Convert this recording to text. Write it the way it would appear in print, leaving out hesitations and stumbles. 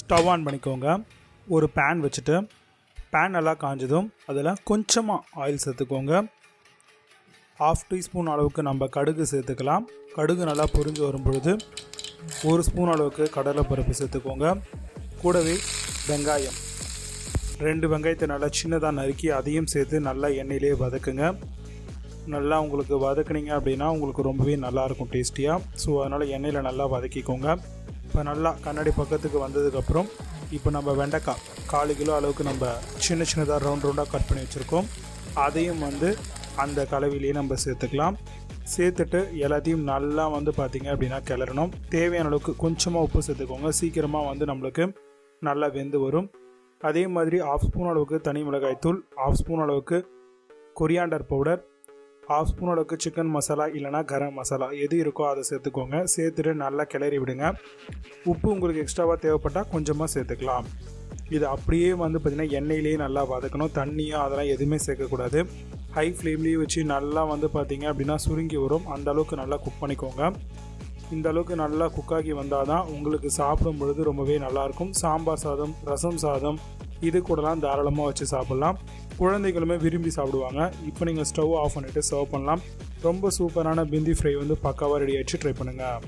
Stove on பண்ணிக்கோங்க. ஒரு pan வச்சுட்டு பேன் நல்லா காஞ்சதும் அதில் கொஞ்சமாக ஆயில் சேர்த்துக்கோங்க. 1/2 டீஸ்பூன் அளவுக்கு நம்ம கடுகு சேர்த்துக்கலாம். கடுகு நல்லா பொரிஞ்சு வரும் பொழுது 1 ஸ்பூன் அளவுக்கு கடலைப்பருப்பு சேர்த்துக்கோங்க. கூடவே வெங்காயம் 2 வெங்காயத்தை நல்லா சின்னதாக நறுக்கி அதையும் சேர்த்து நல்லா எண்ணெயிலே வதக்குங்க. நல்லா உங்களுக்கு வதக்குனீங்க அப்படின்னா உங்களுக்கு ரொம்பவே நல்லாயிருக்கும் டேஸ்டியாக. ஸோ அதனால் எண்ணெயில் நல்லா வதக்கிக்கோங்க. இப்போ நல்லா கண்ணாடி பக்கத்துக்கு வந்ததுக்கப்புறம் இப்போ நம்ம வெண்டைக்காய் 1/4 கிலோ அளவுக்கு நம்ம சின்னதாக ரவுண்டாக கட் பண்ணி வச்சுருக்கோம். அதையும் அந்த கலவையிலேயே நம்ம சேர்த்துக்கலாம். சேர்த்துட்டு எல்லாத்தையும் நல்லா பார்த்திங்க அப்படின்னா கிளறணும். தேவையான அளவுக்கு கொஞ்சமாக உப்பு சேர்த்துக்கோங்க. சீக்கிரமாக நம்மளுக்கு நல்லா வெந்து வரும். அதே மாதிரி 1/2 ஸ்பூன் அளவுக்கு தனி மிளகாய் தூள், 1/2 ஸ்பூன் அளவுக்கு கொரியாண்டர் பவுடர், 1/2 ஸ்பூன் அளவுக்கு சிக்கன் மசாலா இல்லைனா கரம் மசாலா எது இருக்கோ அதை சேர்த்துக்கோங்க. சேர்த்துட்டு நல்லா கிளறி விடுங்க. உப்பு உங்களுக்கு எக்ஸ்ட்ராவாக தேவைப்பட்டால் கொஞ்சமாக சேர்த்துக்கலாம். இது அப்படியே பார்த்திங்கன்னா எண்ணெயிலேயே நல்லா வதக்கணும். தண்ணியும் அதெல்லாம் எதுவுமே சேர்க்கக்கூடாது. ஹை ஃப்ளேம்லேயே வச்சு நல்லா பார்த்திங்க அப்படின்னா சுருங்கி வரும். அந்த அளவுக்கு நல்லா குக் பண்ணிக்கோங்க. இந்த அளவுக்கு நல்லா குக்காகி வந்தால் தான் உங்களுக்கு சாப்பிடும் பொழுது ரொம்பவே நல்லாயிருக்கும். சாம்பார் சாதம், ரசம் சாதம் இது கூடலாம் தாராளமாக வச்சு சாப்பிட்லாம். குழந்தைகளுமே விரும்பி சாப்பிடுவாங்க. இப்போ நீங்கள் ஸ்டவ் ஆஃப் பண்ணிவிட்டு சர்வ் பண்ணலாம். ரொம்ப சூப்பரான பிந்தி ஃப்ரை பக்காவாக ரெடி ஆகிடுச்சு. ட்ரை பண்ணுங்கள்.